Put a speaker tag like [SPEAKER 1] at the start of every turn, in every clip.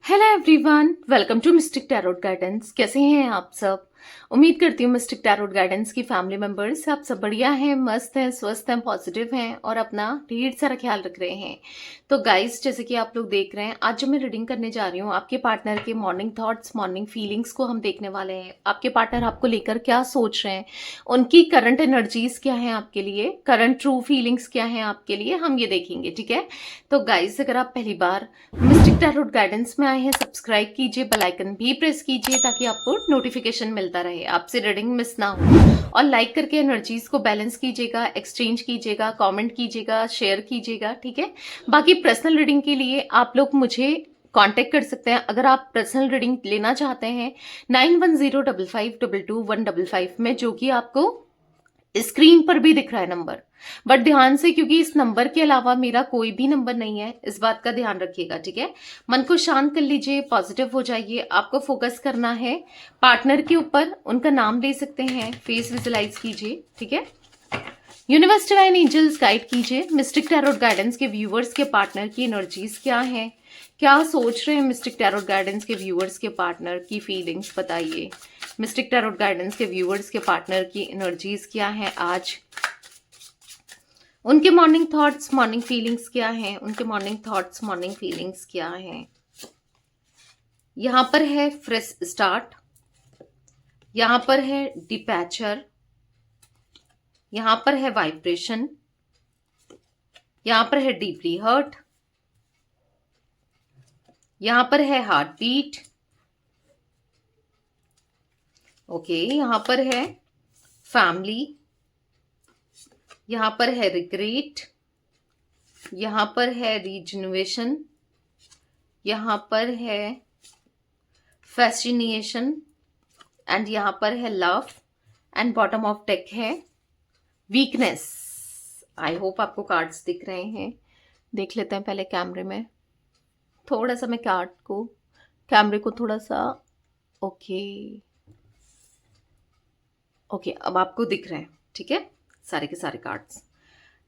[SPEAKER 1] Hello everyone, welcome to mystic tarot guidance. कैसे हैं आप सब? उम्मीद करती हूँ मिस्टिक टैरोट गाइडेंस की फैमिली मेंबर्स आप सब बढ़िया हैं, मस्त हैं, स्वस्थ हैं, पॉजिटिव हैं और अपना ढेर सारा ख्याल रख रहे हैं। तो गाइस, जैसे कि आप लोग देख रहे हैं, आज जो मैं रीडिंग करने जा रही हूँ, आपके पार्टनर के मॉर्निंग थॉट्स, मॉर्निंग फीलिंग्स को हम देखने वाले हैं। आपके पार्टनर आपको लेकर क्या सोच रहे हैं, उनकी करंट एनर्जीज क्या है आपके लिए, करंट ट्रू फीलिंग्स क्या है आपके लिए, हम ये देखेंगे। ठीक है? तो गाइस, अगर आप पहली बार मिस्टिक टैरोट गाइडेंस में आए हैं, सब्सक्राइब कीजिए, बेल आइकन भी प्रेस कीजिए ताकि आपको नोटिफिकेशन मिलता रहे, आपसे रीडिंग मिस ना हो। और लाइक करके एनर्जीज को बैलेंस कीजिएगा, एक्सचेंज कीजिएगा, कमेंट कीजिएगा, शेयर कीजिएगा। ठीक है? बाकी पर्सनल रीडिंग के लिए आप लोग मुझे कांटेक्ट कर सकते हैं। अगर आप पर्सनल रीडिंग लेना चाहते हैं 9105522155 में, जो कि आपको स्क्रीन पर भी दिख रहा है नंबर। बट ध्यान से, क्योंकि इस नंबर के अलावा मेरा कोई भी नंबर नहीं है, इस बात का ध्यान रखिएगा। ठीक है? मन को शांत कर लीजिए, पॉजिटिव हो जाइए। आपको फोकस करना है पार्टनर के ऊपर, उनका नाम ले सकते हैं, फेस विजुलाइज कीजिए। ठीक है? यूनिवर्स डिवाइन एंजल्स गाइड कीजिए, मिस्टिक टैरोट गाइडेंस के व्यूअर्स के पार्टनर की एनर्जीज क्या है, क्या सोच रहे हैं मिस्टिक टैरोट गाइडेंस के व्यूअर्स के पार्टनर की फीलिंग्स बताइए। मिस्टिक टैरोट गाइडेंस के व्यूअर्स के पार्टनर की एनर्जीज क्या है आज, उनके मॉर्निंग थॉट्स, मॉर्निंग फीलिंग्स क्या हैं, उनके मॉर्निंग थॉट्स, मॉर्निंग फीलिंग्स क्या हैं। यहां पर है फ्रेश स्टार्ट, यहां पर है डिपैचर, यहां पर है वाइब्रेशन, यहां पर है डीपली हर्ट, यहां पर है हार्ट बीट, ओके, यहां पर है फैमिली, यहां पर है रिग्रेट, यहां पर है रिजनरेशन, यहां पर है फैसिनेशन एंड यहां पर है love and bottom of deck है वीकनेस। आई होप आपको कार्ड्स दिख रहे हैं। देख लेते हैं पहले कैमरे में। थोड़ा सा मैं कैमरे को थोड़ा सा, ओके ओके, अब आपको दिख रहे हैं। ठीक है? सारे के सारे कार्ड्स।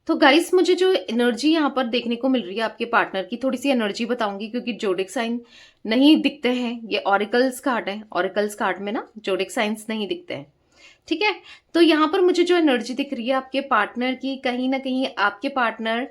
[SPEAKER 1] तो गाइस, मुझे जो एनर्जी यहाँ पर देखने को मिल रही है आपके पार्टनर की, थोड़ी सी एनर्जी बताऊंगी, क्योंकि जोडिक साइन नहीं दिखते हैं, ये ऑरिकल्स कार्ड है। ऑरिकल्स कार्ड में ना जोडिक साइंस नहीं दिखते हैं। ठीक है? तो यहाँ पर मुझे जो एनर्जी दिख रही है आपके पार्टनर की, कहीं ना कहीं आपके पार्टनर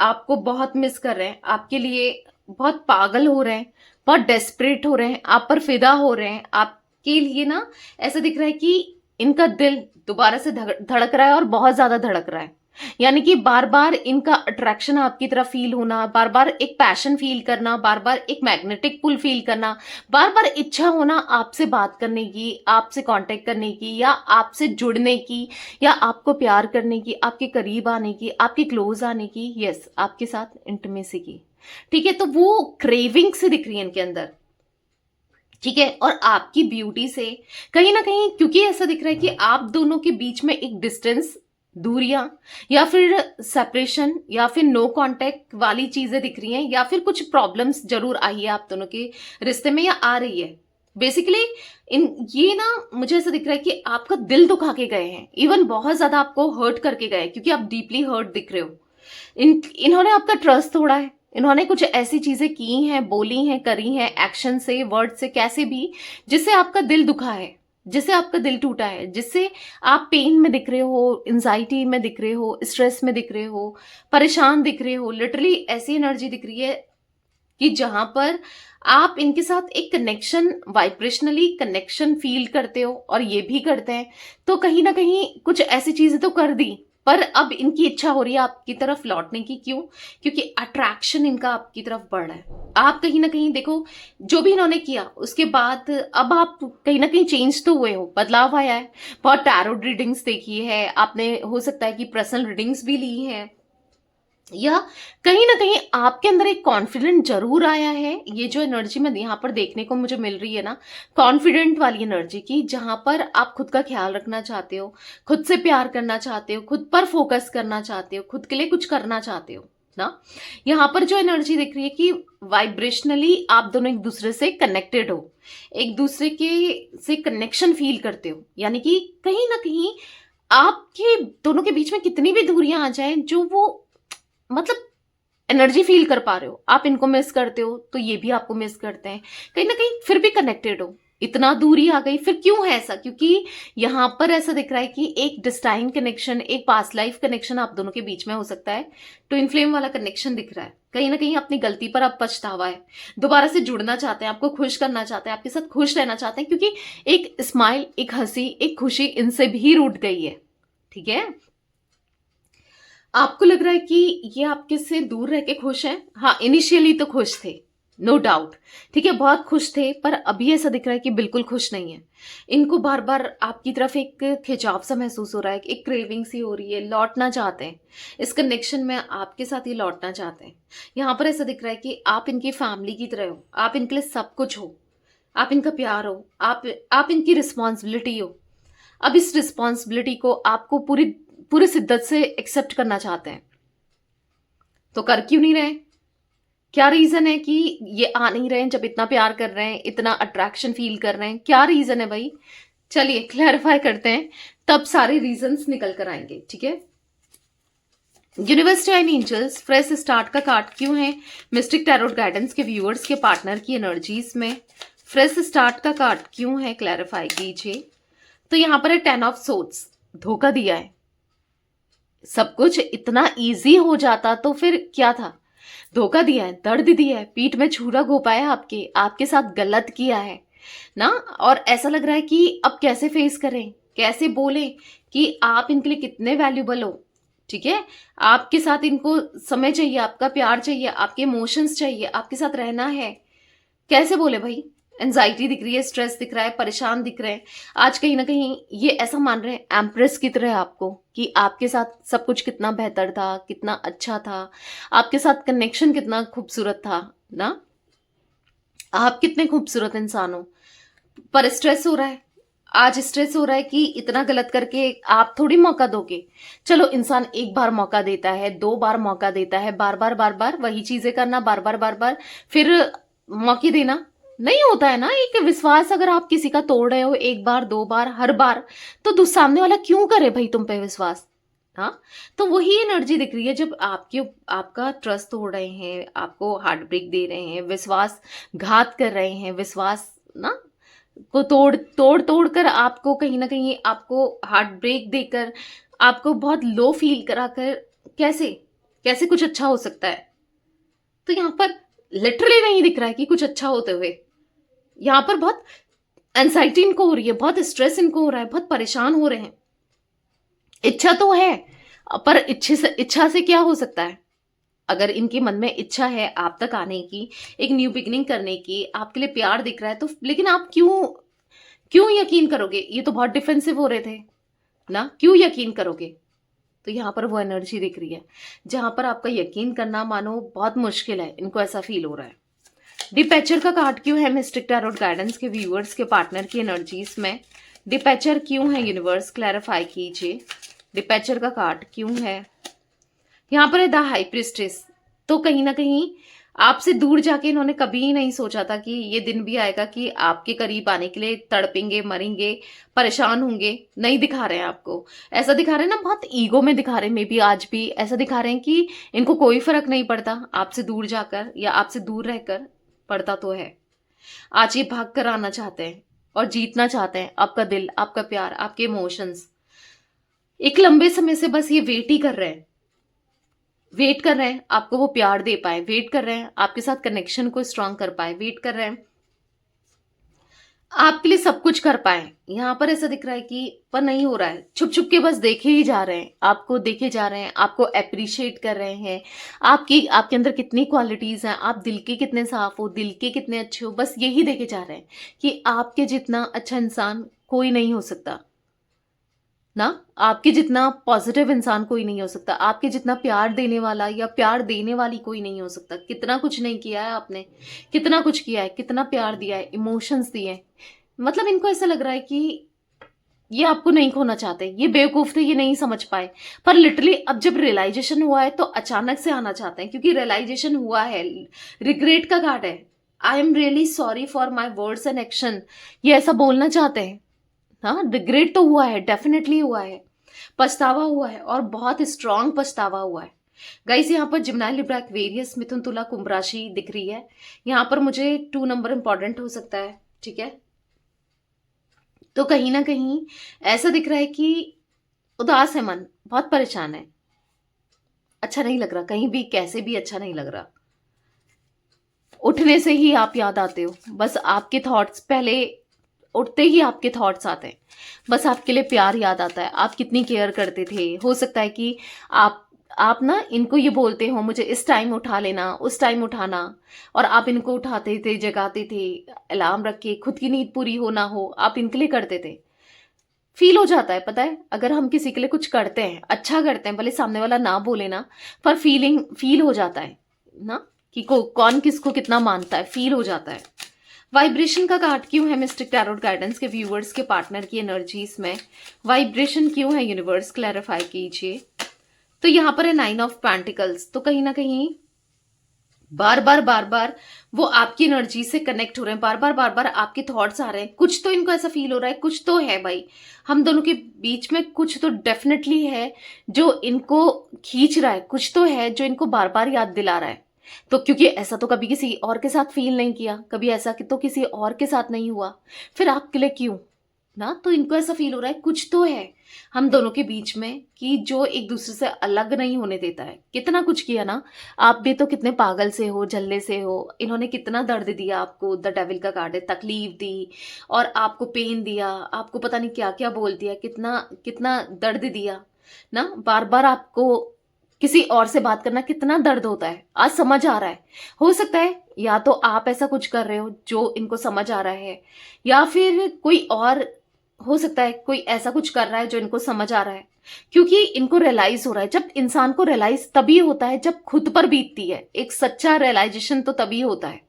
[SPEAKER 1] आपको बहुत मिस कर रहे हैं, आपके लिए बहुत पागल हो रहे हैं, बहुत डेस्परेट हो रहे हैं, आप पर फिदा हो रहे हैं। आपके लिए ना ऐसा दिख रहा है कि इनका दिल दोबारा से धड़क रहा है और बहुत ज्यादा धड़क रहा है। यानी कि बार बार इनका अट्रैक्शन आपकी तरफ फील होना, बार बार एक पैशन फील करना, बार बार एक मैग्नेटिक पुल फील करना, बार बार इच्छा होना आपसे बात करने की, आपसे कांटेक्ट करने की, या आपसे जुड़ने की, या आपको प्यार करने की, आपके करीब आने की, आपके क्लोज आने की, आपके साथ इंटीमेसी की। ठीक है? तो वो क्रेविंग से दिख रही है इनके अंदर। ठीक है? और आपकी ब्यूटी से कहीं ना कहीं, क्योंकि ऐसा दिख रहा है कि आप दोनों के बीच में एक डिस्टेंस, दूरियां, या फिर सेपरेशन, या फिर नो कांटेक्ट वाली चीजें दिख रही हैं, या फिर कुछ प्रॉब्लम्स जरूर आई है आप दोनों के रिश्ते में, या आ रही है। बेसिकली ये ना, मुझे ऐसा दिख रहा है कि आपका दिल दुखा के गए हैं, इवन बहुत ज्यादा आपको हर्ट करके गए हैं, क्योंकि आप डीपली हर्ट दिख रहे हो। इन्होंने आपका ट्रस्ट तोड़ा है, इन्होंने कुछ ऐसी चीजें की हैं, बोली हैं, करी हैं, एक्शन से, वर्ड से, कैसे भी, जिससे आपका दिल दुखा है, जिससे आपका दिल टूटा है, जिससे आप पेन में दिख रहे हो, एंजाइटी में दिख रहे हो, स्ट्रेस में दिख रहे हो, परेशान दिख रहे हो। लिटरली ऐसी एनर्जी दिख रही है कि जहां पर आप इनके साथ एक कनेक्शन, वाइब्रेशनली कनेक्शन फील करते हो, और ये भी करते हैं। तो कहीं ना कहीं कुछ ऐसी चीजें तो कर दी, पर अब इनकी इच्छा हो रही है आपकी तरफ लौटने की। क्यों? क्योंकि अट्रैक्शन इनका आपकी तरफ बढ़ रहा है। आप कहीं ना कहीं देखो, जो भी इन्होंने किया उसके बाद अब आप कहीं ना कहीं चेंज तो हुए हो, बदलाव आया है। बहुत टैरोट रीडिंग्स देखी है आपने, हो सकता है कि पर्सनल रीडिंग्स भी ली है, या कहीं ना कहीं आपके अंदर एक कॉन्फिडेंट जरूर आया है। ये जो एनर्जी में यहाँ पर देखने को मुझे मिल रही है ना, कॉन्फिडेंट वाली एनर्जी की, जहां पर आप खुद का ख्याल रखना चाहते हो, खुद से प्यार करना चाहते हो, खुद पर फोकस करना चाहते हो, खुद के लिए कुछ करना चाहते हो ना। यहाँ पर जो एनर्जी दिख रही है कि वाइब्रेशनली आप दोनों एक दूसरे से कनेक्टेड हो, एक दूसरे के से कनेक्शन फील करते हो। यानी कि कहीं ना कहीं आपके दोनों के बीच में कितनी भी दूरियां आ जाए, जो वो मतलब एनर्जी फील कर पा रहे हो, आप इनको मिस करते हो तो ये भी आपको मिस करते हैं, कहीं ना कहीं फिर भी कनेक्टेड हो। इतना दूरी आ गई, फिर क्यों है ऐसा? क्योंकि यहाँ पर ऐसा दिख रहा है कि एक डिस्टाइन कनेक्शन, एक पास्ट लाइफ कनेक्शन आप दोनों के बीच में हो सकता है। ट्विन फ्लेम वाला कनेक्शन दिख रहा है, कहीं ना कहीं अपनी गलती पर आप पछतावा है, दोबारा से जुड़ना चाहते हैं, आपको खुश करना चाहते हैं, आपके साथ खुश रहना चाहते हैं, क्योंकि एक स्माइल, एक हंसी, एक खुशी इनसे भी रूठ गई है। ठीक है, आपको लग रहा है कि ये आपके से दूर रह के खुश हैं। हाँ, इनिशियली तो खुश थे, नो डाउट, ठीक है, बहुत खुश थे, पर अभी ऐसा दिख रहा है कि बिल्कुल खुश नहीं है। इनको बार बार आपकी तरफ एक खिंचाव सा महसूस हो रहा है, एक क्रेविंग सी हो रही है, लौटना चाहते हैं इस कनेक्शन में, आपके साथ ही लौटना चाहते हैं। यहाँ पर ऐसा दिख रहा है कि आप इनकी फैमिली की तरह हो, आप इनके लिए सब कुछ हो, आप इनका प्यार हो, आप इनकी रिस्पॉन्सिबिलिटी हो। अब इस रिस्पॉन्सिबिलिटी को आपको पूरी पूरी शिद्दत से एक्सेप्ट करना चाहते हैं, तो कर क्यों नहीं रहे? क्या रीजन है कि ये आ नहीं रहे हैं? जब इतना प्यार कर रहे हैं, इतना अट्रैक्शन फील कर रहे हैं, क्या रीजन है भाई? चलिए क्लैरिफाई करते हैं, तब सारे रीजंस निकल कर आएंगे। ठीक है, universe and angels, fresh start का कार्ड क्यों है मिस्टिक टैरोट गाइडेंस के व्यूअर्स के पार्टनर की एनर्जीज में? फ्रेश स्टार्ट का कार्ड क्यों है, क्लैरिफाई कीजिए। तो यहां पर है 10 ऑफ सोर्ड्स, धोखा दिया है। सब कुछ इतना इजी हो जाता तो फिर क्या था? धोखा दिया है, दर्द दिया है, पीठ में छुरा घोंपा है, आपके साथ गलत किया है ना। और ऐसा लग रहा है कि अब कैसे फेस करें, कैसे बोलें कि आप इनके लिए कितने वैल्यूबल हो। ठीक है, आपके साथ इनको समय चाहिए, आपका प्यार चाहिए, आपके इमोशंस चाहिए, आपके साथ रहना है। कैसे बोले भाई? एंजाइटी दिख रही है, स्ट्रेस दिख रहा है, परेशान दिख रहे हैं। आज कहीं ना कहीं ये ऐसा मान रहे हैं एम्प्रेस की तरह आपको, कि आपके साथ सब कुछ कितना बेहतर था, कितना अच्छा था, आपके साथ कनेक्शन कितना खूबसूरत था ना, आप कितने खूबसूरत इंसान हो। पर स्ट्रेस हो रहा है, आज स्ट्रेस हो रहा है कि इतना गलत करके आप थोड़ी मौका दोगे। चलो, इंसान एक बार मौका देता है, 2 बार मौका देता है, बार बार वही चीजें करना, बार बार फिर मौके देना नहीं होता है ना। एक विश्वास अगर आप किसी का तोड़ रहे हो 1 बार 2 बार हर बार, तो सामने वाला क्यों करे भाई तुम पे विश्वास? हाँ, तो वही एनर्जी दिख रही है जब आपका ट्रस्ट तोड़ रहे हैं, आपको हार्ट ब्रेक दे रहे हैं, विश्वास घात कर रहे हैं, विश्वास ना को तोड़ तोड़ तोड़ कर आपको कहीं ना कहीं आपको हार्ट ब्रेक देकर, आपको बहुत लो फील कराकर, कैसे कैसे कुछ अच्छा हो सकता है? तो यहाँ पर लिटरली नहीं दिख रहा है कि कुछ अच्छा होते हुए। यहाँ पर बहुत एंजाइटी इनको हो रही है, बहुत स्ट्रेस इनको हो रहा है, बहुत परेशान हो रहे हैं। इच्छा तो है, पर इच्छा से क्या हो सकता है? अगर इनके मन में इच्छा है आप तक आने की, एक न्यू बिगिनिंग करने की, आपके लिए प्यार दिख रहा है, तो लेकिन आप क्यों क्यों यकीन करोगे? ये तो बहुत डिफेंसिव हो रहे थे ना, क्यों यकीन करोगे? तो यहाँ पर वो एनर्जी दिख रही है जहां पर आपका यकीन करना मानो बहुत मुश्किल है, इनको ऐसा फील हो रहा है। डिपैचर का कार्ड क्यों है मिस्टिक टैरोट गाइडेंस के व्यूअर्स के पार्टनर की एनर्जीज में? डिपैचर क्यों है यूनिवर्स, क्लैरिफाई कीजिए। डिपैचर का कार्ड क्यों है? यहाँ पर है द हाई प्रिस्टेस। तो कहीं ना कहीं आपसे दूर जाके इन्होंने कभी ही नहीं सोचा था कि ये दिन भी आएगा कि आपके करीब आने के लिए तड़पेंगे, मरेंगे, परेशान होंगे। नहीं दिखा रहे हैं आपको, ऐसा दिखा रहे हैं ना, बहुत ईगो में दिखा रहे हैं, मे बी आज भी ऐसा दिखा रहे हैं कि इनको कोई फर्क नहीं पड़ता आपसे दूर जाकर या आपसे दूर रहकर। पड़ता तो है। आज ये भाग कर आना चाहते हैं और जीतना चाहते हैं आपका दिल, आपका प्यार, आपके इमोशंस। एक लंबे समय से बस ये वेट ही कर रहे हैं, वेट कर रहे हैं आपको वो प्यार दे पाए, वेट कर रहे हैं आपके साथ कनेक्शन को स्ट्रांग कर पाए, वेट कर रहे हैं आपके लिए सब कुछ कर पाए। यहाँ पर ऐसा दिख रहा है कि पर नहीं हो रहा है, छुप छुप के बस देखे ही जा रहे हैं, आपको देखे जा रहे हैं, आपको अप्रिशिएट कर रहे हैं, आपके अंदर कितनी क्वालिटीज हैं, आप दिल के कितने साफ हो, दिल के कितने अच्छे हो, बस यही देखे जा रहे हैं कि आपके जितना अच्छा इंसान कोई नहीं हो सकता ना, आपके जितना पॉजिटिव इंसान कोई नहीं हो सकता, आपके जितना प्यार देने वाला या प्यार देने वाली कोई नहीं हो सकता। कितना कुछ नहीं किया है आपने, कितना कुछ किया है, कितना प्यार दिया है, इमोशंस दिए हैं। मतलब इनको ऐसा लग रहा है कि ये आपको नहीं खोना चाहते, ये बेवकूफ थे, ये नहीं समझ पाए। पर लिटरली अब जब रियलाइजेशन हुआ है तो अचानक से आना चाहते हैं, क्योंकि रियलाइजेशन हुआ है। रिग्रेट का कार्ड है, I am really sorry for my words and action, ये ऐसा बोलना चाहते हैं। हाँ, रिग्रेट तो हुआ है, डेफिनेटली हुआ है, पछतावा हुआ है, और बहुत स्ट्रांग पछतावा हुआ है। गाइस यहाँ पर जिम्नाई, लिब्रा, एक्वेरियस, मिथुन, तुला, कुंभ राशि दिख रही है। यहाँ पर मुझे 2 नंबर इंपॉर्टेंट हो सकता है, ठीक है। तो कहीं ना कहीं ऐसा दिख रहा है कि उदास है मन, बहुत परेशान है, अच्छा नहीं लग रहा, कहीं भी कैसे भी अच्छा नहीं लग रहा। उठने से ही आप याद आते हो, बस आपके थॉट्स पहले उठते ही आपके थॉट्स आते हैं, बस आपके लिए प्यार याद आता है, आप कितनी केयर करते थे। हो सकता है कि आप ना इनको ये बोलते हो मुझे इस टाइम उठा लेना, उस टाइम उठाना, और आप इनको उठाते थे, जगाते थे, अलार्म रख के, खुद की नींद पूरी हो ना हो आप इनके लिए करते थे। फील हो जाता है, पता है, अगर हम किसी के लिए कुछ करते हैं, अच्छा करते हैं, भले सामने वाला ना बोले ना, पर फील हो जाता है ना कि कौन किसको कितना मानता है, फील हो जाता है। वाइब्रेशन का कार्ड क्यों है मिस्टिक टैरोट गाइडेंस के व्यूवर्स के पार्टनर की एनर्जीज में? वाइब्रेशन क्यों है यूनिवर्स, क्लैरिफाई कीजिए। तो यहाँ पर है 9 ऑफ पेंटिकल्स। तो कहीं ना कहीं बार बार वो आपकी एनर्जी से कनेक्ट हो रहे हैं, बार बार आपके थॉट्स आ रहे हैं, कुछ तो इनको ऐसा फील हो रहा है, कुछ तो है भाई, हम दोनों के बीच में कुछ तो डेफिनेटली है जो इनको खींच रहा है, कुछ तो है जो इनको बार बार याद दिला रहा है। तो क्योंकि ऐसा तो कभी किसी और के साथ फील नहीं किया, कभी ऐसा कि तो किसी और के साथ नहीं हुआ, फिर आपके लिए क्यों ना। तो इनको ऐसा फील हो रहा है कुछ तो है हम दोनों के बीच में कि जो एक दूसरे से अलग नहीं होने देता है। कितना कुछ किया ना, आप भी तो कितने पागल से हो, जल्ले से हो, इन्होंने कितना दर्द दिया आपको, द डेविल का कार्ड है, तकलीफ दी और आपको पेन दिया, आपको पता नहीं क्या क्या बोल दिया, कितना कितना दर्द दिया ना। बार बार आपको किसी और से बात करना कितना दर्द होता है, आज समझ आ रहा है। हो सकता है या तो आप ऐसा कुछ कर रहे हो जो इनको समझ आ रहा है, या फिर कोई और हो सकता है कोई ऐसा कुछ कर रहा है जो इनको समझ आ रहा है, क्योंकि इनको रियलाइज हो रहा है। जब इंसान को रियलाइज तभी होता है जब खुद पर बीतती है, एक सच्चा रियलाइजेशन तो तभी होता है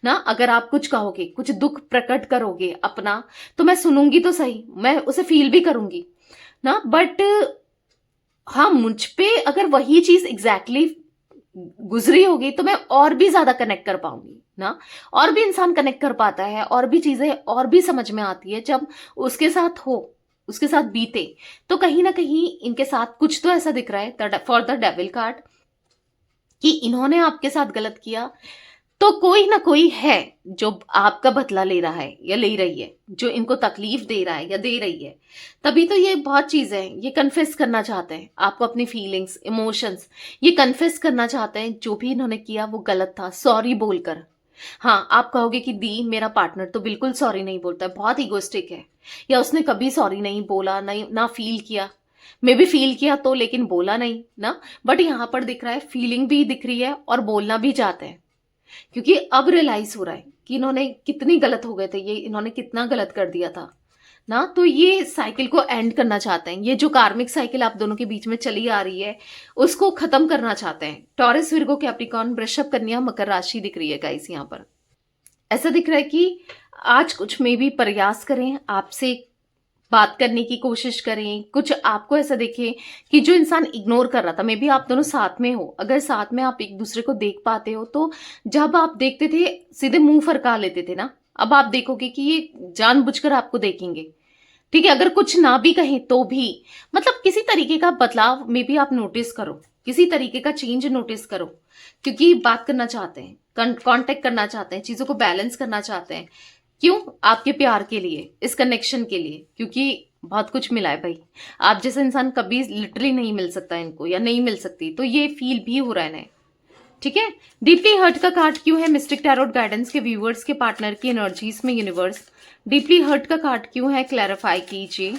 [SPEAKER 1] ना। अगर आप कुछ कहोगे, कुछ दुख प्रकट करोगे अपना, तो मैं सुनूंगी तो सही, मैं उसे फील भी करूंगी ना, बट हाँ मुझ पे अगर वही चीज एग्जैक्टली गुजरी होगी तो मैं और भी ज्यादा कनेक्ट कर पाऊंगी ना। और भी इंसान कनेक्ट कर पाता है, और भी चीजें और भी समझ में आती है जब उसके साथ हो, उसके साथ बीते। तो कहीं ना कहीं इनके साथ कुछ तो ऐसा दिख रहा है फॉर द डेविल कार्ड कि इन्होंने आपके साथ गलत किया, तो कोई ना कोई है जो आपका बदला ले रहा है या ले रही है, जो इनको तकलीफ दे रहा है या दे रही है। तभी तो ये बहुत चीजें हैं, ये कन्फेस करना चाहते हैं आपको, अपनी फीलिंग्स, इमोशंस ये कन्फेस करना चाहते हैं, जो भी इन्होंने किया वो गलत था, सॉरी बोलकर। हाँ आप कहोगे कि दी मेरा पार्टनर तो बिल्कुल सॉरी नहीं बोलता है, बहुत ईगोइस्टिक है, या उसने कभी सॉरी नहीं बोला, नहीं ना फील किया, मे भी फील किया तो लेकिन बोला नहीं ना। बट यहाँ पर दिख रहा है फीलिंग भी दिख रही है और बोलना भी चाहते हैं, क्योंकि अब रियलाइज हो रहा है कि इन्होंने कितनी गलत हो गए थे, ये इन्होंने कितना गलत कर दिया था ना। तो ये साइकिल को एंड करना चाहते हैं, ये जो कार्मिक साइकिल आप दोनों के बीच में चली आ रही है उसको खत्म करना चाहते हैं। टॉरस, विर्गो, कैप्रिकॉर्न, वृषभ, कन्या, मकर राशि दिख रही है गाइस। यहाँ पर ऐसा दिख रहा है कि आज कुछ में भी प्रयास करें, आपसे बात करने की कोशिश करें, कुछ आपको ऐसा देखें कि जो इंसान इग्नोर कर रहा था, मे बी आप दोनों साथ में हो, अगर साथ में आप एक दूसरे को देख पाते हो, तो जब आप देखते थे सीधे मुंह फरका लेते थे ना, अब आप देखोगे कि ये जानबूझकर आपको देखेंगे, ठीक है। अगर कुछ ना भी कहें तो भी मतलब किसी तरीके का बदलाव मे बी आप नोटिस करो, किसी तरीके का चेंज नोटिस करो, क्योंकि बात करना चाहते हैं, कांटेक्ट करना चाहते हैं, चीजों को बैलेंस करना चाहते हैं। क्यों? आपके प्यार के लिए, इस कनेक्शन के लिए, क्योंकि बहुत कुछ मिला है भाई। आप जैसा इंसान कभी लिटरली नहीं मिल सकता इनको, या नहीं मिल सकती, तो ये फील भी हो रहा है इन्हें, ठीक है। डीपली हर्ट का कार्ड क्यों है मिस्टिक टैरोट गाइडेंस के व्यूवर्स के पार्टनर की एनर्जीज में? यूनिवर्स डीपली हर्ट का कार्ड क्यों है, क्लैरिफाई कीजिए।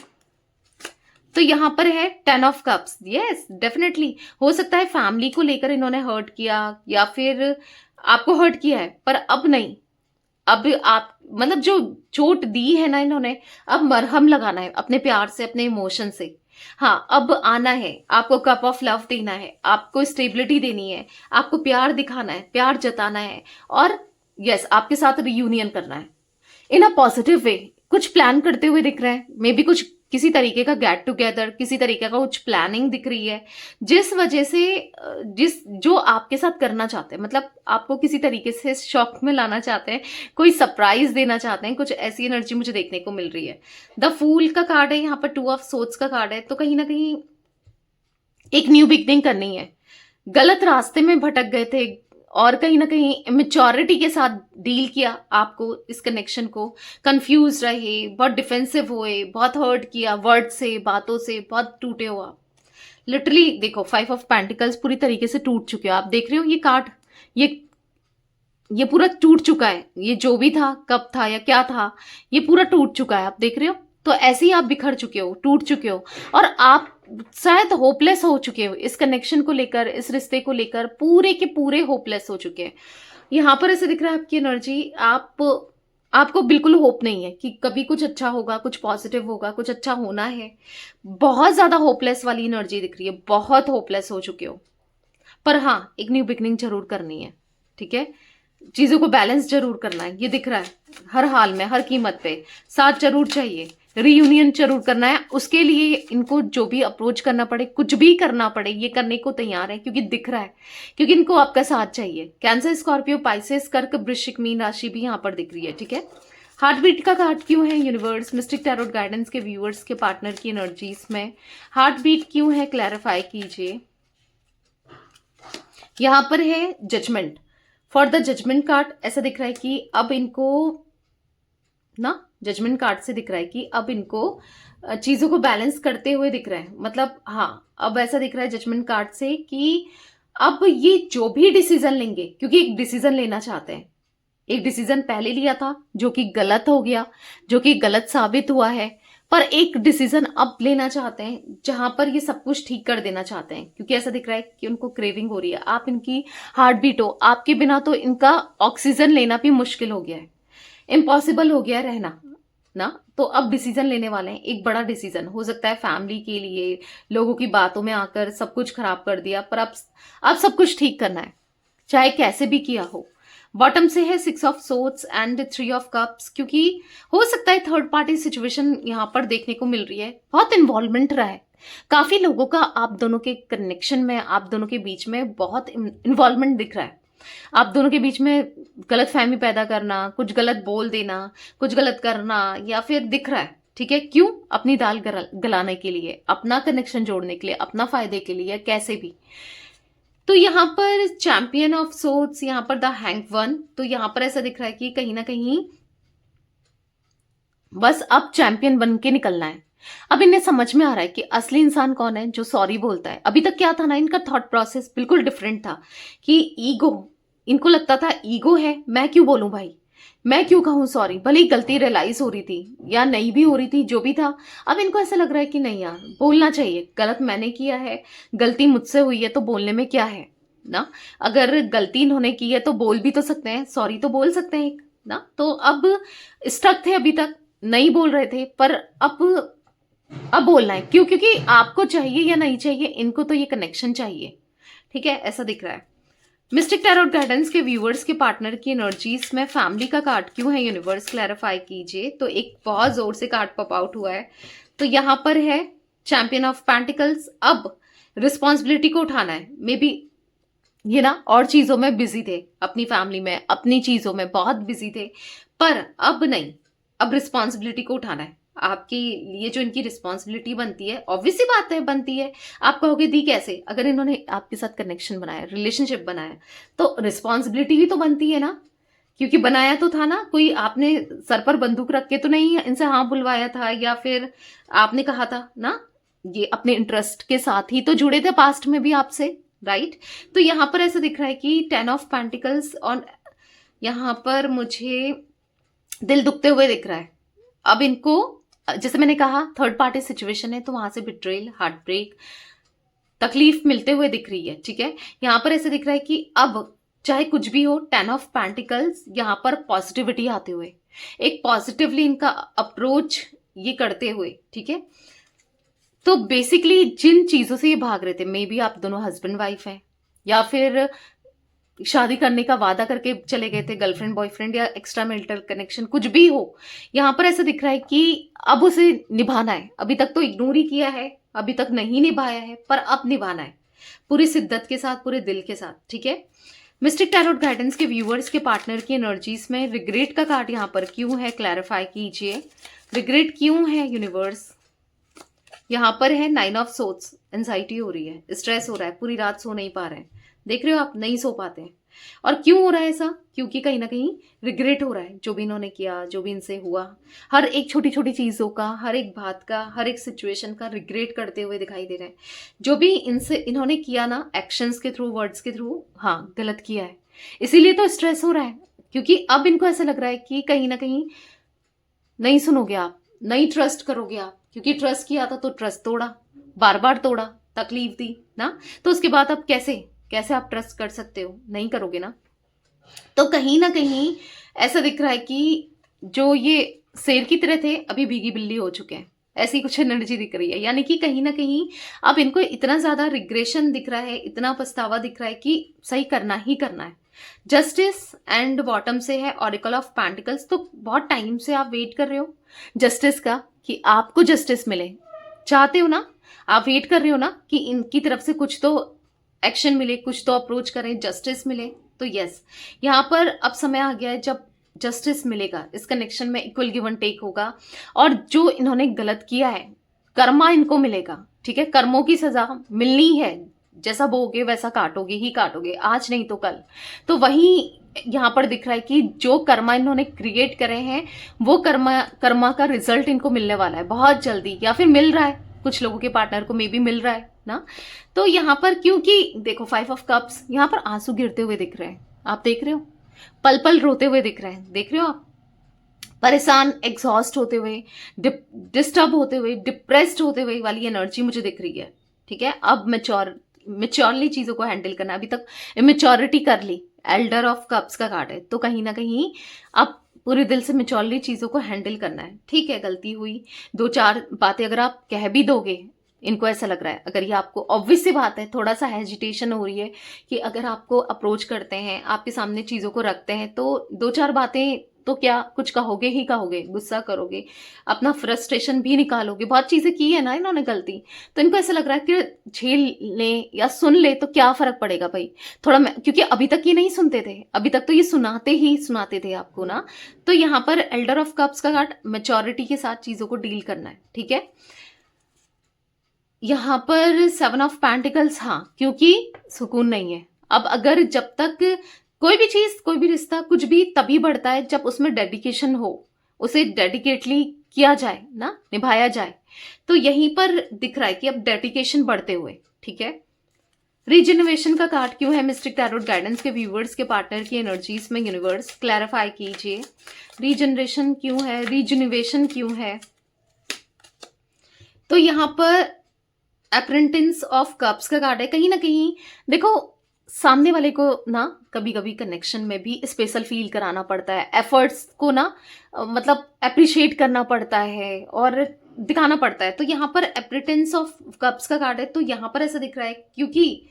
[SPEAKER 1] तो यहाँ पर है 10 ऑफ कप्स। यस डेफिनेटली हो सकता है फैमिली को लेकर इन्होंने हर्ट किया, या फिर आपको हर्ट किया है, पर अब नहीं। अब आप मतलब जो चोट दी है ना इन्होंने, अब मरहम लगाना है अपने प्यार से, अपने इमोशन से। हाँ अब आना है, आपको कप ऑफ लव देना है, आपको स्टेबिलिटी देनी है, आपको प्यार दिखाना है, प्यार जताना है, और यस आपके साथ रियूनियन करना है इन अ पॉजिटिव वे। कुछ प्लान करते हुए दिख रहे हैं, मे बी कुछ किसी तरीके का गेट टुगेदर, किसी तरीके का कुछ प्लानिंग दिख रही है, जिस वजह से जो आपके साथ करना चाहते हैं, मतलब आपको किसी तरीके से शॉक में लाना चाहते हैं, कोई सरप्राइज देना चाहते हैं, कुछ ऐसी एनर्जी मुझे देखने को मिल रही है। द फूल का कार्ड है यहाँ पर, 2 ऑफ सोर्ड्स का कार्ड है। तो कहीं ना कहीं एक न्यू बिगनिंग करनी है गलत रास्ते में भटक गए थे और कहीं ना कहीं मेच्योरिटी के साथ डील किया आपको इस कनेक्शन को, कंफ्यूज रहे, बहुत डिफेंसिव हुए, बहुत हर्ट किया वर्ड से, बातों से, बहुत टूटे हो आप। लिटरली देखो 5 ऑफ पेंटिकल्स पूरी तरीके से टूट चुके हो आप, देख रहे हो ये कार्ड, ये पूरा टूट चुका है, ये जो भी था, कब था या क्या था, ये पूरा टूट चुका है, आप देख रहे हो। तो ऐसे ही आप बिखर चुके हो, टूट चुके हो, और आप शायद होपलेस हो चुके हो इस कनेक्शन को लेकर, इस रिश्ते को लेकर, पूरे के पूरे होपलेस हो चुके हैं। यहाँ पर ऐसे दिख रहा है आपकी एनर्जी, आपको बिल्कुल होप नहीं है कि कभी कुछ अच्छा होगा, कुछ पॉजिटिव होगा, कुछ अच्छा होना है। बहुत ज्यादा होपलेस वाली एनर्जी दिख रही है, बहुत होपलेस हो चुके हो। पर हाँ, एक न्यू बिगनिंग जरूर करनी है, ठीक है, चीजों को बैलेंस जरूर करना है, ये दिख रहा है, हर हाल में, हर कीमत पे साथ जरूर चाहिए, रीयूनियन जरूर करना है। उसके लिए इनको जो भी अप्रोच करना पड़े, कुछ भी करना पड़े, ये करने को तैयार है, क्योंकि दिख रहा है, क्योंकि इनको आपका साथ चाहिए। कैंसर, स्कॉर्पियो, पाइसेस, कर्क, वृश्चिक, मीन राशि भी यहाँ पर दिख रही है, ठीक है। हार्ट बीट का कार्ड क्यों है यूनिवर्स, मिस्टिक टैरोट गाइडेंस के व्यूअर्स के पार्टनर की एनर्जीज में हार्ट बीट क्यों है, क्लैरिफाई कीजिए। यहां पर है judgement, for the judgement card ऐसा दिख रहा है कि अब इनको ना, जजमेंट कार्ड से दिख रहा है कि अब इनको चीजों को बैलेंस करते हुए दिख रहा है, मतलब हाँ, अब ऐसा दिख रहा है जजमेंट कार्ड से कि अब ये जो भी डिसीजन लेंगे, क्योंकि एक डिसीजन लेना चाहते हैं, एक डिसीजन पहले लिया था जो कि गलत हो गया, जो कि गलत साबित हुआ है, पर एक डिसीजन अब लेना चाहते हैं जहां पर ये सब कुछ ठीक कर देना चाहते हैं, क्योंकि ऐसा दिख रहा है कि उनको क्रेविंग हो रही है, आप इनकी हार्ट बीट हो, आपके बिना तो इनका ऑक्सीजन लेना भी मुश्किल हो गया है, इम्पॉसिबल हो गया है रहना ना। तो अब डिसीजन लेने वाले हैं, एक बड़ा डिसीजन हो सकता है फैमिली के लिए, लोगों की बातों में आकर सब कुछ खराब कर दिया, पर अब सब कुछ ठीक करना है, चाहे कैसे भी किया हो। बॉटम से है 6 of swords and 3 of cups, क्योंकि हो सकता है थर्ड पार्टी सिचुएशन यहाँ पर देखने को मिल रही है, बहुत इन्वॉल्वमेंट रहा है काफी लोगों का आप दोनों के कनेक्शन में, आप दोनों के बीच में बहुत इन्वॉल्वमेंट दिख रहा है। आप दोनों के बीच में गलत फहमी पैदा करना, कुछ गलत बोल देना, कुछ गलत करना, या फिर दिख रहा है, ठीक है, क्यों, अपनी दाल गलाने के लिए, अपना कनेक्शन जोड़ने के लिए, अपना फायदे के लिए, कैसे भी। तो यहाँ पर चैंपियन ऑफ सोर्ड्स, यहाँ पर द हैंग्ड वन, तो यहाँ पर ऐसा दिख रहा है कि कहीं ना कहीं बस अब चैंपियन बन के निकलना है। अब इन्हें समझ में आ रहा है कि असली इंसान कौन है, जो सॉरी बोलता है। अभी तक क्या था ना, इनका थॉट प्रोसेस बिल्कुल डिफरेंट था कि ईगो, इनको लगता था ईगो है, मैं क्यों बोलूं भाई, मैं क्यों कहूं सॉरी, भले ही गलती रियलाइज हो रही थी या नहीं भी हो रही थी, जो भी था। अब इनको ऐसा लग रहा है कि नहीं यार, बोलना चाहिए, गलत मैंने किया है, गलती मुझसे हुई है, तो बोलने में क्या है ना, अगर गलती इन्होंने की है तो बोल भी तो सकते हैं, सॉरी तो बोल सकते हैं एक ना। तो अब स्टक थे, अभी तक नहीं बोल रहे थे, पर अब बोलना है, क्यों, क्योंकि आपको चाहिए या नहीं चाहिए, इनको तो ये कनेक्शन चाहिए, ठीक है, ऐसा दिख रहा है। मिस्टिक टैरोट गाइडेंस के व्यूअर्स के पार्टनर की एनर्जीज में फैमिली का कार्ड क्यों है यूनिवर्स, क्लैरिफाई कीजिए। तो एक बहुत जोर से कार्ड पॉप आउट हुआ है, तो यहां पर है चैंपियन ऑफ पेंटिकल्स। अब रिस्पॉन्सिबिलिटी को उठाना है, मे बी ये ना और चीजों में बिजी थे, अपनी फैमिली में, अपनी चीजों में बहुत बिजी थे, पर अब नहीं, अब रिस्पॉन्सिबिलिटी को उठाना है। आपके लिए जो इनकी रिस्पॉन्सिबिलिटी बनती है, ऑब्वियस सी बात है बनती है, आप कहोगे दी कैसे, अगर इन्होंने आपके साथ कनेक्शन बनाया, रिलेशनशिप बनाया, तो रिस्पॉन्सिबिलिटी भी तो बनती है ना, क्योंकि बनाया तो था ना, कोई आपने सर पर बंदूक रख के तो नहीं इनसे हाँ बुलवाया था, या फिर आपने कहा था ना, ये अपने इंटरेस्ट के साथ ही तो जुड़े थे पास्ट में भी आपसे, राइट। तो यहां पर ऐसा दिख रहा है कि 10 ऑफ पेंटिकल्स, और यहां पर मुझे दिल दुखते हुए दिख रहा है। अब इनको, जैसे मैंने कहा थर्ड पार्टी सिचुएशन है, तो वहां से बिट्रेल, हार्ट ब्रेक, तकलीफ मिलते हुए दिख रही है, ठीक है। यहां पर ऐसे दिख रहा है कि अब चाहे कुछ भी हो, 10 ऑफ पेंटिकल्स, यहां पर पॉजिटिविटी आते हुए, एक पॉजिटिवली इनका अप्रोच ये करते हुए, ठीक है। तो बेसिकली जिन चीजों से ये भाग रहे थे, मे बी आप दोनों हस्बैंड वाइफ हैं, या फिर शादी करने का वादा करके चले गए थे, गर्लफ्रेंड बॉयफ्रेंड, या एक्स्ट्रा मैरिटल कनेक्शन, कुछ भी हो, यहां पर ऐसा दिख रहा है कि अब उसे निभाना है। अभी तक तो इग्नोर ही किया है, अभी तक नहीं निभाया है, पर अब निभाना है पूरी शिद्दत के साथ, पूरे दिल के साथ, ठीक है। मिस्टिक टैरोट गाइडेंस के व्यूअर्स के पार्टनर की एनर्जीज में रिग्रेट का कार्ड यहां पर क्यों है, क्लैरिफाई कीजिए। रिग्रेट क्यों है यूनिवर्स। यहां पर है 9 ऑफ सोर्ड्स, एंजाइटी हो रही है, स्ट्रेस हो रहा है, पूरी रात सो नहीं पा रहे हैं, देख रहे हो आप, नहीं सो पाते हैं। और क्यों हो रहा है ऐसा? क्योंकि कहीं ना कहीं रिग्रेट हो रहा है, जो भी इन्होंने किया, जो भी इनसे हुआ, हर एक छोटी छोटी चीज़ों का, हर एक बात का, हर एक सिचुएशन का रिग्रेट करते हुए दिखाई दे रहे हैं। जो भी इनसे इन्होंने किया ना, एक्शंस के थ्रू, वर्ड्स के थ्रू, हाँ गलत किया है, इसीलिए तो स्ट्रेस हो रहा है। क्योंकि अब इनको ऐसा लग रहा है कि कहीं ना कहीं नहीं सुनोगे आप, नहीं ट्रस्ट करोगे आप, क्योंकि ट्रस्ट किया था तो ट्रस्ट तोड़ा, बार बार तोड़ा, तकलीफ दी ना, तो उसके बाद अब कैसे कैसे आप ट्रस्ट कर सकते हो? नहीं करोगे ना। तो कहीं ना कहीं ऐसा दिख रहा है कि जो ये शेर की तरह थे अभी भीगी बिल्ली हो चुके हैं, ऐसी कुछ एनर्जी दिख रही है। यानी कि कहीं ना कहीं अब इनको इतना ज्यादा रिग्रेशन दिख रहा है, इतना पछतावा दिख रहा है कि सही करना ही करना है। जस्टिस एंड बॉटम से है ऑरिकल ऑफ पेंटिकल्स, तो बहुत टाइम से आप वेट कर रहे हो जस्टिस का, कि आपको जस्टिस मिले, चाहते हो ना, आप वेट कर रहे हो ना कि इनकी तरफ से कुछ तो एक्शन मिले, कुछ तो अप्रोच करें, जस्टिस मिले। तो यस, यहाँ पर अब समय आ गया है जब जस्टिस मिलेगा, इस कनेक्शन में इक्वल गिव एंड टेक होगा, और जो इन्होंने गलत किया है कर्मा इनको मिलेगा, ठीक है, कर्मों की सजा मिलनी है, जैसा बोगे वैसा काटोगे ही काटोगे, आज नहीं तो कल। तो वही यहाँ पर दिख रहा है कि जो कर्मा इन्होंने क्रिएट करे हैं, वो कर्मा का रिजल्ट इनको मिलने वाला है बहुत जल्दी, या फिर मिल रहा है, कुछ लोगों के पार्टनर को मे बी मिल रहा है ना। तो यहाँ पर क्योंकि देखो 5 ऑफ कप्स, यहाँ पर आंसू गिरते हुए दिख रहे हैं, आप देख रहे हो, पल पल रोते हुए दिख रहे हैं, देख रहे हो आप, परेशान, एग्जॉस्ट होते हुए, डिस्टर्ब होते हुए, डिप्रेस्ड होते हुए वाली एनर्जी मुझे दिख रही है। ठीक है, अब मेच्योरली चीजों को हैंडल करना, अभी तक इमेच्योरिटी कर ली, एल्डर ऑफ कप्स का कार्ड है, तो कहीं ना कहीं अब पूरे दिल से मेच्योरली चीजों को हैंडल करना है। ठीक है, गलती हुई, 2-4 बातें अगर आप कह भी दोगे, इनको ऐसा लग रहा है, अगर ये आपको, ऑब्वियस सी बात है, थोड़ा सा हेजिटेशन हो रही है कि अगर आपको अप्रोच करते हैं, आपके सामने चीजों को रखते हैं, तो 2-4 बातें तो क्या कुछ कहोगे ही कहोगे, गुस्सा करोगे, अपना फ्रस्ट्रेशन भी निकालोगे, बहुत चीजें की है ना इन्होंने गलती, तो इनको ऐसा लग रहा है कि झेल ले या सुन ले तो क्या फर्क पड़ेगा भाई, थोड़ा क्योंकि अभी तक ये नहीं सुनते थे, अभी तक तो ये सुनाते थे आपको ना। तो यहाँ पर एल्डर ऑफ कप्स का कार्ड, मैच्योरिटी के साथ चीजों को डील करना है। ठीक है, यहाँ पर 7 ऑफ पेंटिकल्स, हाँ, क्योंकि सुकून नहीं है अब, अगर जब तक कोई भी चीज, कोई भी रिश्ता, कुछ भी तभी बढ़ता है जब उसमें डेडिकेशन हो, उसे डेडिकेटली किया जाए ना, निभाया जाए। तो यहीं पर दिख रहा है कि अब डेडिकेशन बढ़ते हुए। ठीक है, रीजनरेशन का कार्ड क्यों है मिस्टिक टैरोट गाइडेंस के व्यूवर्स के पार्टनर की एनर्जीज में? यूनिवर्स क्लैरिफाई कीजिए, रीजनरेशन क्यों है, रीजनरेशन क्यों है? तो यहाँ पर अप्रेंटिस ऑफ कप्स का कार्ड है। कहीं ना कहीं देखो, सामने वाले को ना कभी कभी कनेक्शन में भी स्पेशल फील कराना पड़ता है, एफर्ट्स को ना मतलब अप्रिशिएट करना पड़ता है और दिखाना पड़ता है। तो यहाँ पर अप्रेंटिस ऑफ कप्स का कार्ड है, तो यहाँ पर ऐसा दिख रहा है क्योंकि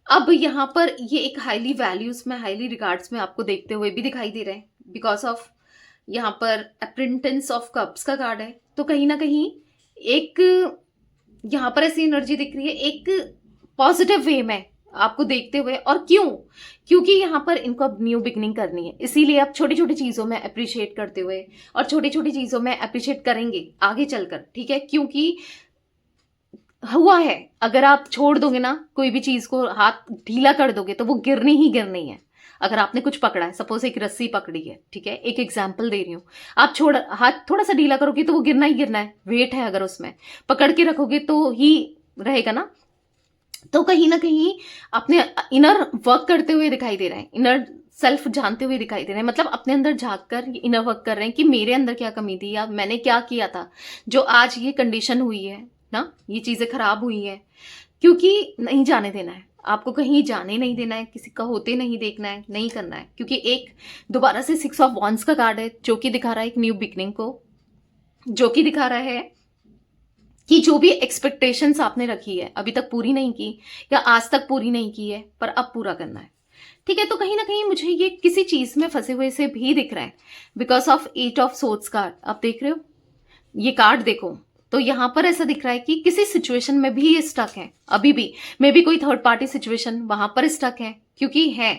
[SPEAKER 1] अब यहाँ पर ये एक हाईली वैल्यूज में, हाईली रिगार्ड्स में आपको देखते हुए भी दिखाई दे रहे हैं, बिकॉज ऑफ यहाँ पर अप्रेंटिस ऑफ कप्स का कार्ड है। तो कहीं ना कहीं एक यहाँ पर ऐसी एनर्जी दिख रही है एक पॉजिटिव वे में आपको देखते हुए। और क्यों? क्योंकि यहाँ पर इनको अब न्यू बिगनिंग करनी है, इसीलिए आप छोटी छोटी चीजों में अप्रिशिएट करते हुए, और छोटी छोटी चीजों में अप्रिशिएट करेंगे आगे चलकर। ठीक है, क्योंकि हुआ है, अगर आप छोड़ दोगे ना कोई भी चीज को, हाथ ढीला कर दोगे, तो वो गिरनी ही गिरनी है। अगर आपने कुछ पकड़ा है, सपोज एक रस्सी पकड़ी है, ठीक है, एक एग्जाम्पल दे रही हूँ, आप हाथ थोड़ा सा ढीला करोगे तो वो गिरना ही गिरना है, वेट है अगर उसमें, पकड़ के रखोगे तो ही रहेगा ना। तो कहीं ना कहीं अपने इनर वर्क करते हुए दिखाई दे रहे हैं, इनर सेल्फ जानते हुए दिखाई दे रहे हैं, मतलब अपने अंदर झांक कर इनर वर्क कर रहे हैं कि मेरे अंदर क्या कमी थी, या मैंने क्या किया था जो आज ये कंडीशन हुई है ना, ये चीजें खराब हुई है। क्योंकि नहीं जाने देना है आपको, कहीं जाने नहीं देना है, किसी का होते नहीं देखना है, नहीं करना है। क्योंकि एक दोबारा से 6 ऑफ वॉन्ड्स का कार्ड है, जो कि दिखा रहा है एक न्यू बिगनिंग को, जो कि दिखा रहा है कि जो भी एक्सपेक्टेशंस आपने रखी है, अभी तक पूरी नहीं की, या आज तक पूरी नहीं की है, पर अब पूरा करना है। ठीक है, तो कहीं ना कहीं मुझे ये किसी चीज में फंसे हुए से भी दिख रहा है, because of 8 of swords card. आप देख रहे हो ये कार्ड, देखो, तो यहां पर ऐसा दिख रहा है कि किसी सिचुएशन में भी ये स्टक है, अभी भी मे बी कोई थर्ड पार्टी सिचुएशन वहां पर स्टक है, क्योंकि है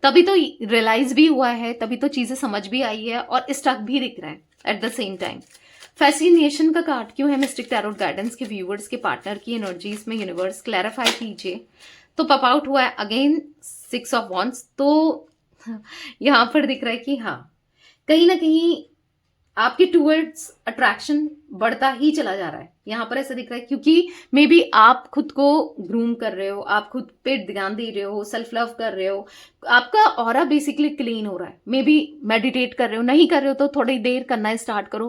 [SPEAKER 1] तभी तो रियलाइज भी हुआ है, तभी तो चीजें समझ भी आई है, और स्टक भी दिख रहा है at the same time. Fascination का कार्ड क्यों है मिस्टिक टैरोट गाइडेंस के व्यूवर्स के पार्टनर की एनर्जीज में? यूनिवर्स क्लैरिफाई कीजिए, तो पॉप आउट हुआ है अगेन 6 ऑफ वॉन्ड्स। तो यहाँ पर दिख रहा है कि हाँ, कहीं ना कहीं आपके टूवर्ड्स अट्रैक्शन बढ़ता ही चला जा रहा है। यहाँ पर ऐसा दिख रहा है क्योंकि मे बी आप खुद को ग्रूम कर रहे हो, आप खुद पे ध्यान दे रहे हो, सेल्फ लव कर रहे हो, आपका ऑरा बेसिकली क्लीन हो रहा है। मे बी मेडिटेट कर रहे हो, नहीं कर रहे हो तो थोड़ी देर करना स्टार्ट करो,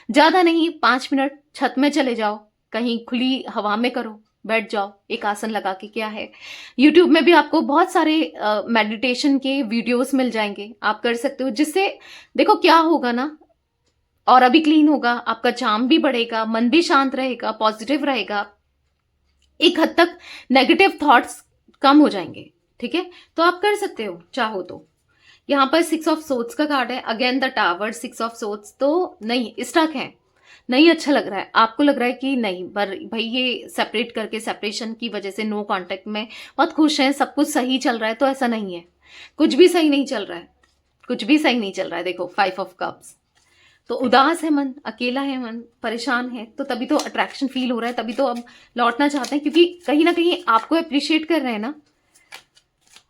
[SPEAKER 1] ज्यादा नहीं, 5 मिनट छत में चले जाओ, कहीं खुली हवा में करो, बैठ जाओ एक आसन लगा के। क्या है, यूट्यूब में भी आपको बहुत सारे मेडिटेशन के वीडियोस मिल जाएंगे, आप कर सकते हो। जिससे देखो क्या होगा ना, और अभी क्लीन होगा, आपका चार्म भी बढ़ेगा, मन भी शांत रहेगा, पॉजिटिव रहेगा, एक हद तक नेगेटिव थॉट्स कम हो जाएंगे। ठीक है, तो आप कर सकते हो चाहो तो। यहाँ पर 6 ऑफ सोर्ड्स का कार्ड है, again the tower, 6 of swords. तो नहीं, स्टक है, नहीं अच्छा लग रहा है, आपको लग रहा है कि नहीं पर भाई ये सेपरेट करके, सेपरेशन की वजह से नो कांटेक्ट में बहुत खुश हैं, सब कुछ सही चल रहा है। तो ऐसा नहीं है, कुछ भी सही नहीं चल रहा है, कुछ भी सही नहीं चल रहा है। देखो 5 ऑफ कप्स, तो उदास है मन, अकेला है मन, परेशान है, तो तभी तो अट्रैक्शन फील हो रहा है, तभी तो अब लौटना चाहते हैं, क्योंकि कहीं ना कहीं आपको अप्रिशिएट कर रहे हैं ना।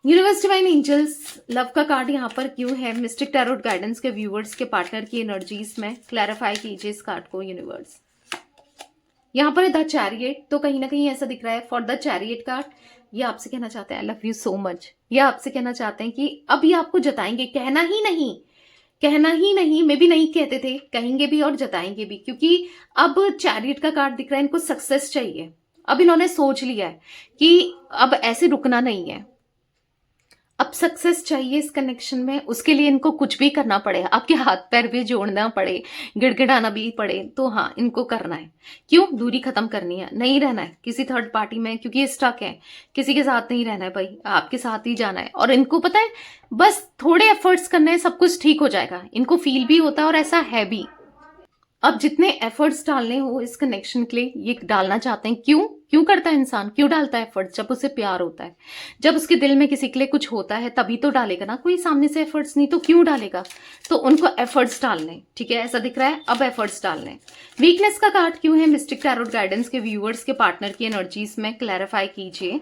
[SPEAKER 1] यूनिवर्स, डिवाइन एंजल्स, लव का कार्ड यहाँ पर क्यों है? मिस्टिक टैरोट गाइडेंस के व्यूवर्स के पार्टनर की एनर्जीज में क्लैरिफाई कीजिए इस कार्ड को यूनिवर्स। यहाँ पर है द चैरियट, तो कहीं ना कहीं ऐसा दिख रहा है फॉर द चैरियट कार्ड, ये आपसे कहना चाहते हैं I love you so much. ये आपसे कहना चाहते हैं कि अब ये आपको जताएंगे, कहना ही नहीं, कहना ही नहीं, मे भी नहीं कहते थे, कहेंगे भी और जताएंगे भी, क्योंकि अब चैरियट का कार्ड दिख रहा है, इनको सक्सेस चाहिए। अब इन्होंने सोच लिया है कि अब ऐसे रुकना नहीं है, अब सक्सेस चाहिए इस कनेक्शन में, उसके लिए इनको कुछ भी करना पड़े, आपके हाथ पैर भी जोड़ना पड़े, गिड़गिड़ाना भी पड़े, तो हाँ इनको करना है। क्यों? दूरी खत्म करनी है, नहीं रहना है किसी थर्ड पार्टी में, क्योंकि ये स्टक है, किसी के साथ नहीं रहना है भाई, आपके साथ ही जाना है। और इनको पता है बस थोड़े एफर्ट्स करने हैं, सब कुछ ठीक हो जाएगा, इनको फील भी होता है और ऐसा है भी। अब जितने एफर्ट्स डालने हो इस कनेक्शन के लिए ये डालना चाहते हैं। क्यों क्यों करता है इंसान, क्यों डालता है एफर्ट्स? जब उसे प्यार होता है, जब उसके दिल में किसी के लिए कुछ होता है तभी तो डालेगा ना, कोई सामने से एफर्ट्स नहीं तो क्यों डालेगा? तो उनको एफर्ट्स डालने, ठीक है, ऐसा दिख रहा है, अब एफर्ट्स डालने। वीकनेस का कार्ड क्यों है? मिस्टिक टैरोट गाइडेंस के व्यूअर्स के पार्टनर की एनर्जीज में क्लैरिफाई कीजिए।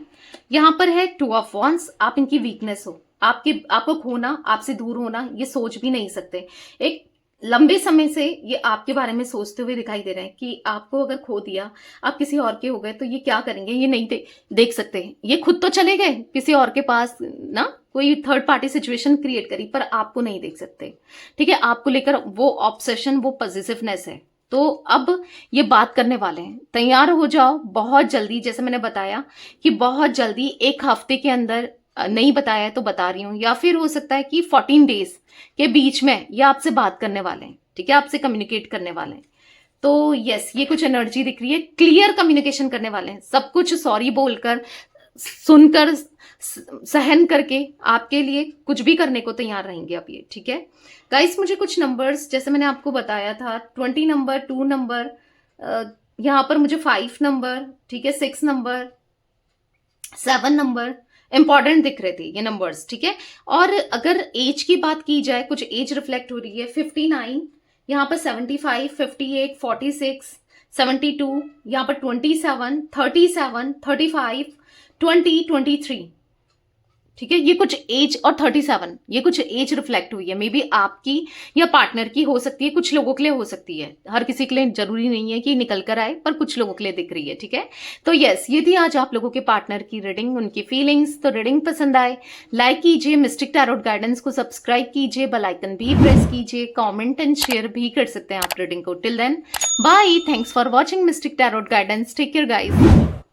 [SPEAKER 1] यहाँ पर है 2 ऑफ वॉन्ड्स, आप इनकी वीकनेस हो, आपको खोना, आपसे दूर होना, ये सोच भी नहीं सकते। एक लंबे समय से ये आपके बारे में सोचते हुए दिखाई दे रहे हैं कि आपको अगर खो दिया, आप किसी और के हो गए तो ये क्या करेंगे, ये नहीं देख सकते। ये खुद तो चले गए किसी और के पास ना, कोई थर्ड पार्टी सिचुएशन क्रिएट करी, पर आपको नहीं देख सकते। ठीक है, आपको लेकर वो ऑब्सेशन, वो पॉजिटिवनेस है। तो अब ये बात करने वाले हैं, तैयार हो जाओ बहुत जल्दी। जैसे मैंने बताया कि बहुत जल्दी, 1 हफ्ते के अंदर, नहीं बताया है तो बता रही हूँ, या फिर हो सकता है कि 14 डेज के बीच में ये आपसे बात करने वाले हैं। ठीक है, आपसे कम्युनिकेट करने वाले हैं। तो यस, ये कुछ एनर्जी दिख रही है, क्लियर कम्युनिकेशन करने वाले हैं, सब कुछ सॉरी बोलकर, सुनकर, सहन करके आपके लिए कुछ भी करने को तैयार रहेंगे अब ये। ठीक है गाइस, मुझे कुछ नंबर्स, जैसे मैंने आपको बताया था, 20 नंबर, 2 नंबर, यहाँ पर मुझे 5 नंबर, ठीक है, 6 नंबर, 7 नंबर इंपॉर्टेंट दिख रहे थे ये नंबर्स। ठीक है, और अगर एज की बात की जाए, कुछ एज रिफ्लेक्ट हो रही है, 59, यहाँ पर 75, 58, 46, 72, यहाँ पर 27, 37, 35, 20, 23। ठीक है, ये कुछ एज, और 37, ये कुछ एज रिफ्लेक्ट हुई है, मे बी आपकी या पार्टनर की हो सकती है, कुछ लोगों के लिए हो सकती है, हर किसी के लिए जरूरी नहीं है कि निकल कर आए, पर कुछ लोगों के लिए दिख रही है। ठीक है, तो यस, ये थी आज आप लोगों के पार्टनर की रीडिंग, उनकी फीलिंग्स। तो रीडिंग पसंद आए लाइक कीजिए, मिस्टिक टैरोट गाइडेंस को सब्सक्राइब कीजिए, बेल आइकन भी प्रेस कीजिए, कॉमेंट एंड शेयर भी कर सकते हैं आप रीडिंग को। Till then bye, thanks for watching mystic tarot guidance, take care guys.